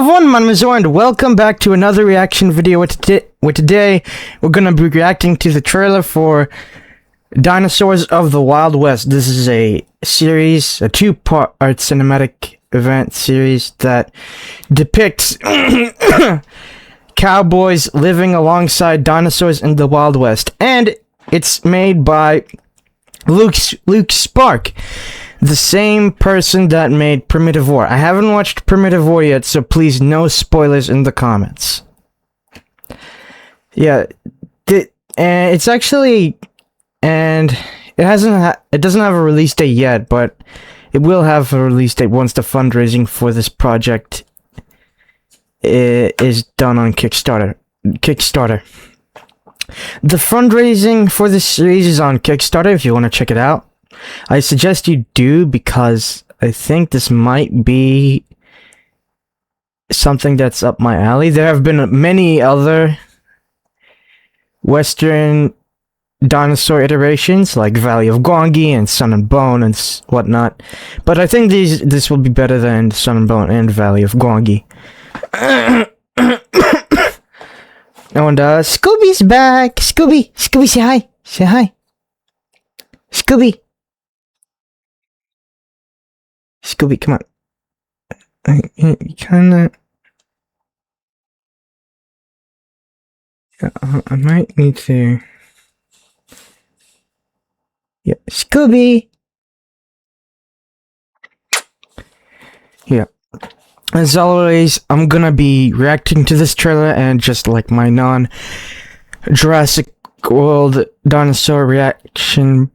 everyone, my name is Zor, and welcome back to another reaction video with today we're gonna be reacting to the trailer for Dinosaurs of the Wild West. This is a series, a two-part cinematic event series that depicts cowboys living alongside dinosaurs in the Wild West, and it's made by Luke Spark, the same person that made Primitive War. I haven't watched Primitive War yet, so please no spoilers in the comments. Yeah, it's actually, and it doesn't have a release date yet, but it will have a release date once the fundraising for this project is done on Kickstarter. The fundraising for this series is on Kickstarter if you want to check it out. I suggest you do, because I think this might be something that's up my alley. There have been many other Western dinosaur iterations, like Valley of Gwangi and Sun and Bone and whatnot, but I think this will be better than Sun and Bone and Valley of Gwangi. And Scooby's back. Scooby, say hi. Say hi. Scooby, come on. You kinda... I might need to... Yeah, Scooby! Yeah. As always, I'm gonna be reacting to this trailer, and just like my non-Jurassic World dinosaur reaction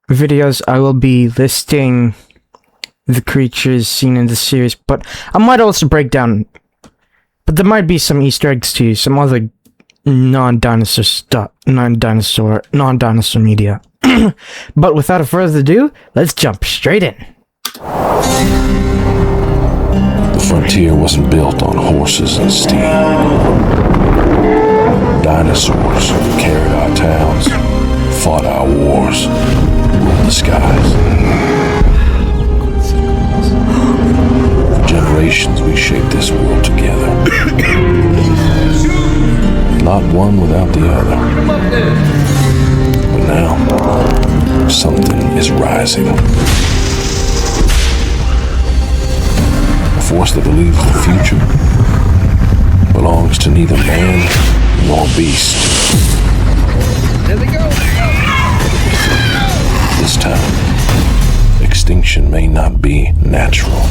videos, I will be listing the creatures seen in the series, but I might also break down, but there might be some Easter eggs too, some other non-dinosaur stuff, non-dinosaur media. But without further ado, let's jump straight in. The frontier wasn't built on horses and steam. Dinosaurs carried our towns, fought our wars, ruled the skies. For generations, we shaped this world together. Not one without the other. But now, something is rising. A force that believes the future belongs to neither man nor beast. There they go. This time, extinction may not be natural.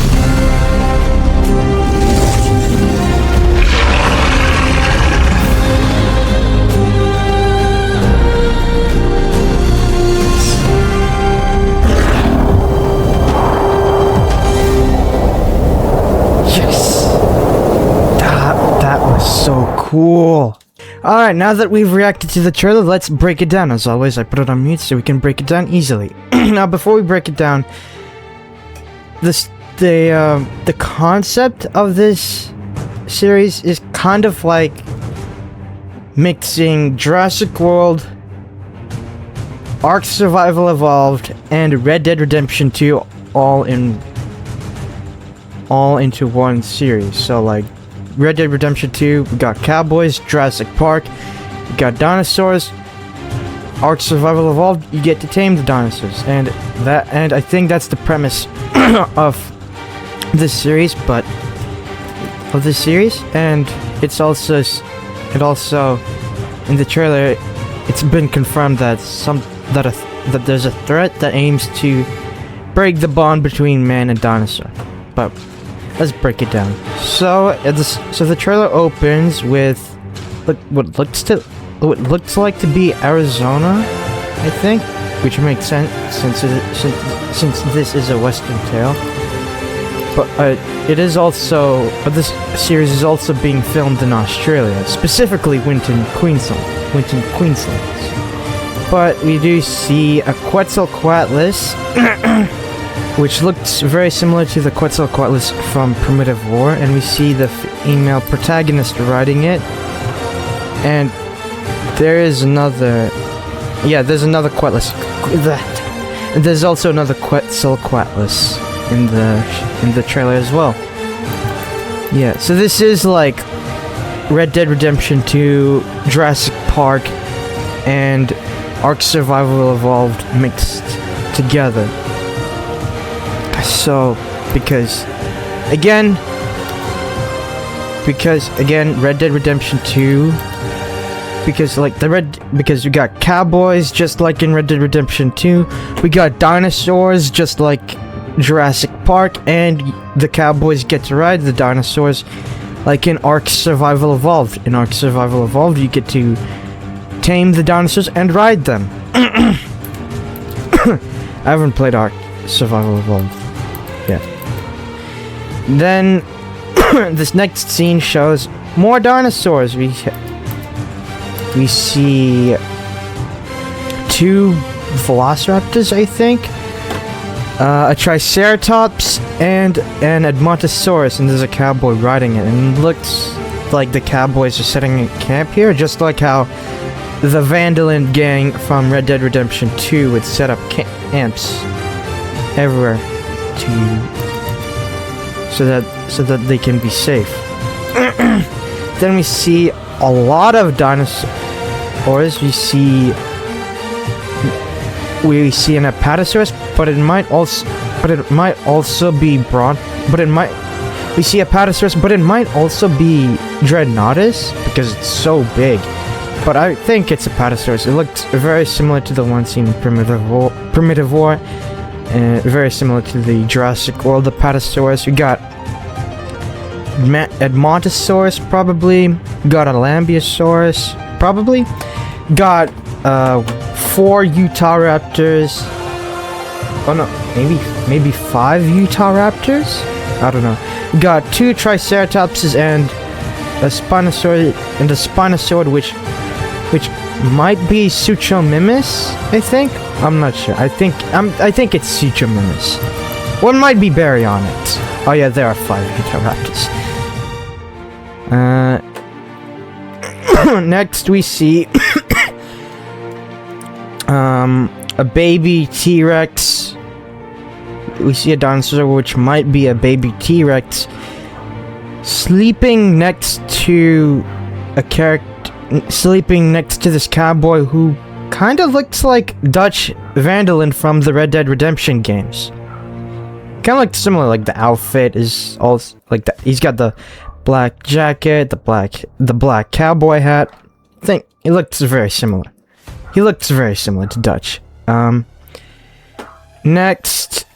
So cool. Alright, now that we've reacted to the trailer, let's break it down. As always, I put it on mute so we can break it down easily. Now, before we break it down, the concept of this series is kind of like mixing Jurassic World, Ark Survival Evolved, and Red Dead Redemption 2 all into one series. So like Red Dead Redemption 2, we got cowboys. Jurassic Park, we got dinosaurs. Ark Survival Evolved, you get to tame the dinosaurs, and I think that's the premise of this series. And it's also in the trailer, it's been confirmed that that there's a threat that aims to break the bond between man and dinosaur. But let's break it down. So the trailer opens with what looks like to be Arizona, I think, which makes sense since this is a Western tale. But this series is also being filmed in Australia, specifically Winton, Queensland. But we do see a Quetzalcoatlus, which looks very similar to the Quetzalcoatlus from Primitive War, and we see the female protagonist riding it. And there's another Quetzalcoatlus. There's also another Quetzalcoatlus in the trailer as well. Yeah, so this is like Red Dead Redemption 2, Jurassic Park, and Ark Survival Evolved mixed together. So, because again, Red Dead Redemption 2, because we got cowboys just like in Red Dead Redemption 2, we got dinosaurs just like Jurassic Park, and the cowboys get to ride the dinosaurs like in Ark Survival Evolved. In Ark Survival Evolved, you get to tame the dinosaurs and ride them. I haven't played Ark Survival Evolved yet. Then this next scene shows more dinosaurs. We see 2 velociraptors, I think, a triceratops, and an edmontosaurus, and there's a cowboy riding it, and it looks like the cowboys are setting a camp here, just like how the Vandaland gang from Red Dead Redemption 2 would set up camps everywhere so that they can be safe. Then we see a lot of dinosaurs. We see an apatosaurus, but it might also be we see apatosaurus, but it might also be Dreadnoughtus because it's so big. But I think it's apatosaurus. It looks very similar to the one seen in Primitive War, and very similar to the Jurassic World apatosaurus. We got Edmontosaurus, probably. Got a Lambeosaurus, probably. Got 4 Utahraptors. Oh no, maybe 5 Utahraptors? I don't know. Got 2 Triceratopses and a Spinosaurus, which might be Suchomimus, I think. I'm not sure. I think it's Suchomimus. One might be Baryonyx. Oh yeah, there are 5 Utahraptors. Next we see a baby T-Rex. We see a dinosaur which might be a baby T-Rex sleeping next to this cowboy who kind of looks like Dutch Vandaland from the Red Dead Redemption games. Kind of looks similar, like the outfit is all like that. He's got the black jacket, the black cowboy hat. I think he looks very similar. He looks very similar to Dutch. Next,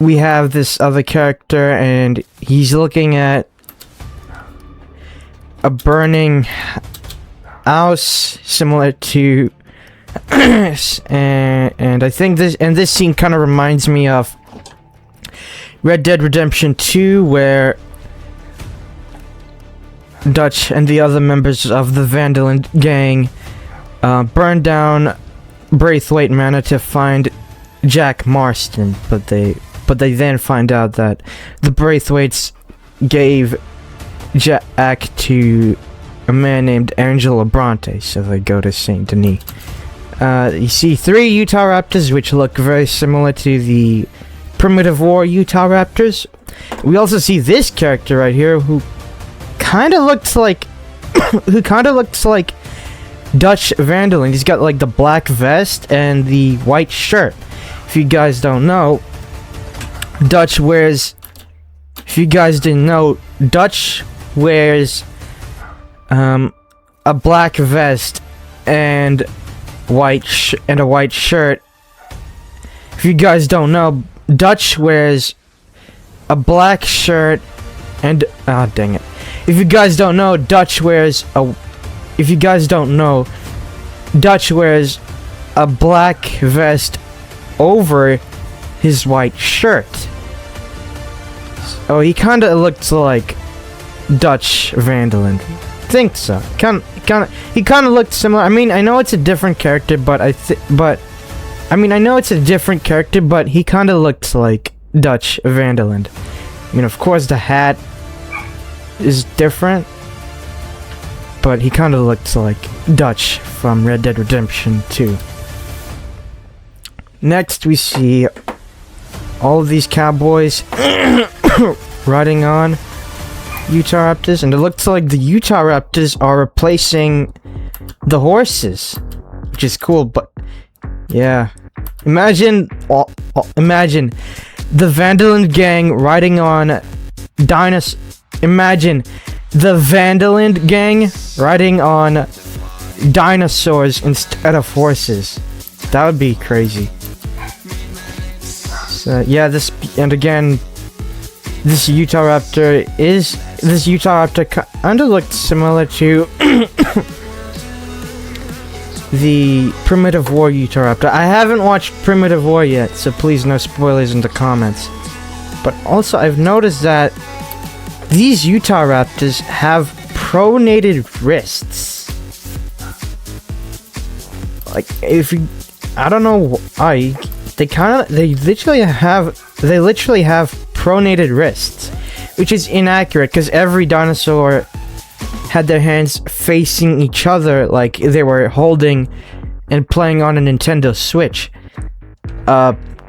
we have this other character, and he's looking at a burning house similar to and I think this scene kind of reminds me of Red Dead Redemption 2, where Dutch and the other members of the Vandaland gang burned down Braithwaite Manor to find Jack Marston, but they then find out that the Braithwaites gave Jack to a man named Angelo Bronte, so they go to Saint Denis. You see 3 Utahraptors, which look very similar to the Primitive War Utahraptors. We also see this character right here, who kind of looks like Dutch Vandaland. He's got like the black vest and the white shirt. If you guys don't know, Dutch wears. If you guys didn't know, Dutch wears a black vest and a white shirt. If you guys don't know, Dutch wears a black shirt and dang it. If you guys don't know, Dutch wears a black vest over his white shirt. Oh, he kind of looks like Dutch Vandaland. Think so. He kind of looked similar. I mean, I know it's a different character, but he kind of looks like Dutch Vandaland. I mean, of course, the hat is different, but he kind of looks like Dutch from Red Dead Redemption 2. Next, we see all of these cowboys riding on Utah Raptors, and it looks like the Utah Raptors are replacing the horses, which is cool. But yeah, imagine the Vanderland gang riding on Imagine the Vanderland gang riding on dinosaurs instead of horses. That would be crazy. So yeah, this Utah Raptor kind of looked similar to the Primitive War Utah Raptor. I haven't watched Primitive War yet, so please no spoilers in the comments. But also, I've noticed that these Utah Raptors have pronated wrists. Like, I don't know why, they literally have pronated wrists, which is inaccurate because every dinosaur had their hands facing each other like they were holding and playing on a Nintendo Switch.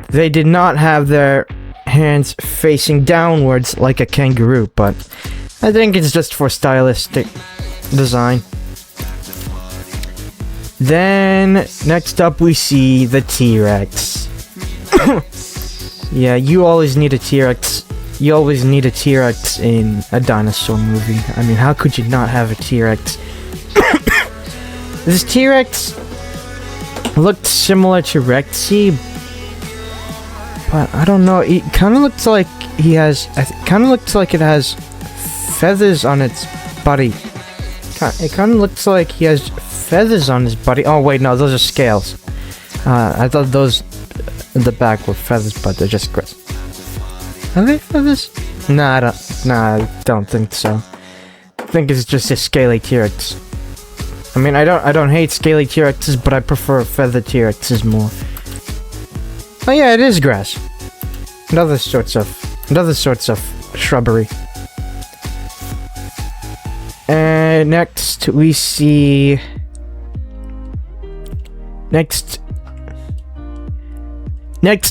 They did not have their hands facing downwards like a kangaroo, but I think it's just for stylistic design. Then, next up we see the T-Rex. Yeah, you always need a T-Rex. You always need a T-Rex in a dinosaur movie. I mean, how could you not have a T-Rex? This T-Rex looked similar to Rexy, but I don't know. It kind of looks like it has feathers on its body. It kind of looks like he has feathers on his body. Oh wait, no, those are scales. I thought those in the back were feathers, but they're just grass. Are they feathers? Nah, I don't think so. I think it's just a scaly T-Rex. I mean, I don't hate scaly T-Rexes, but I prefer feathered T-Rexes more. Oh yeah, it is grass. And other sorts of shrubbery. And next we see. Next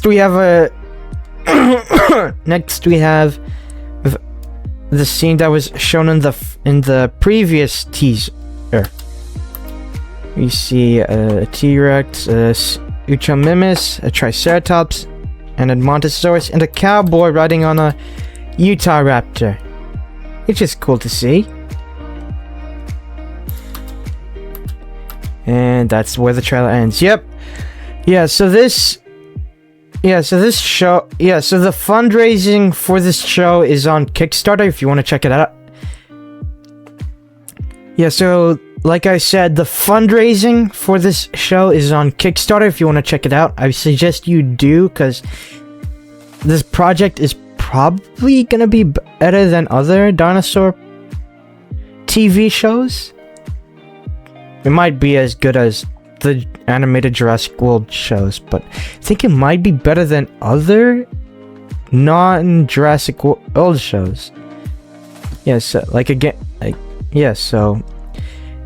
we have a. Next we have the scene that was shown in the previous teaser. We see a T-Rex, a Uchamimus, a Triceratops, and a Montosaurus, and a cowboy riding on a Utah Raptor, which is cool to see. And that's where the trailer ends. Yep. So the fundraising for this show is on Kickstarter if you want to check it out. Yeah, so like I said, the fundraising for this show is on Kickstarter if you want to check it out. I suggest you do, because this project is probably going to be better than other dinosaur TV shows. It might be as good as the animated Jurassic World shows, but I think it might be better than other non-Jurassic World shows. Yeah, so so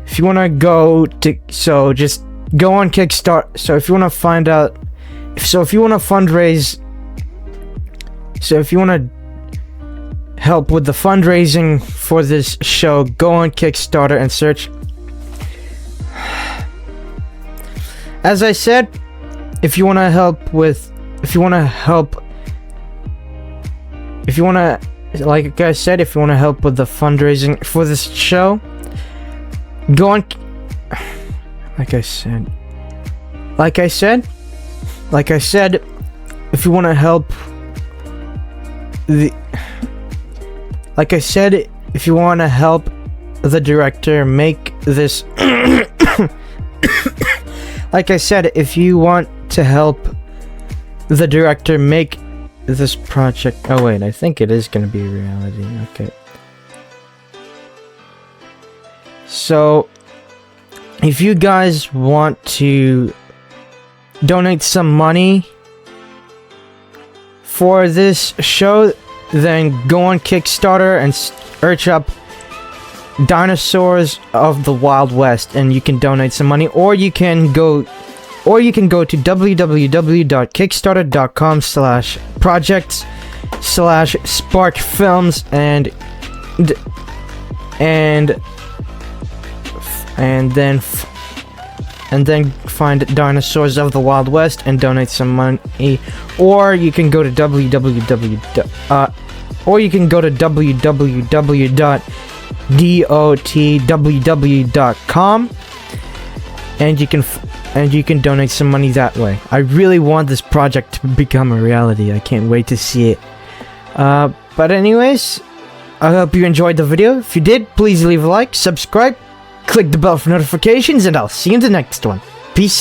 if you want to go to, so just go on Kickstarter. So if you want to find out, if you want to fundraise, so if you want to help with the fundraising for this show, go on Kickstarter and search. As I said, if you want to help with the fundraising for this show, go on. Like I said, if you want to help the director make this. Like I said, if you want to help the director make this project. Oh wait, I think it is gonna be a reality. Okay. So, if you guys want to donate some money for this show, then go on Kickstarter and search up Dinosaurs of the Wild West, and you can donate some money, or you can go to www.kickstarter.com/projects/sparkfilms and and then find Dinosaurs of the Wild West and donate some money, or you can go to www.dotww.com and you can donate some money that way. I really want this project to become a reality. I can't wait to see it. But anyways, I hope you enjoyed the video. If you did, please leave a like, subscribe, click the bell for notifications, and I'll see you in the next one. Peace.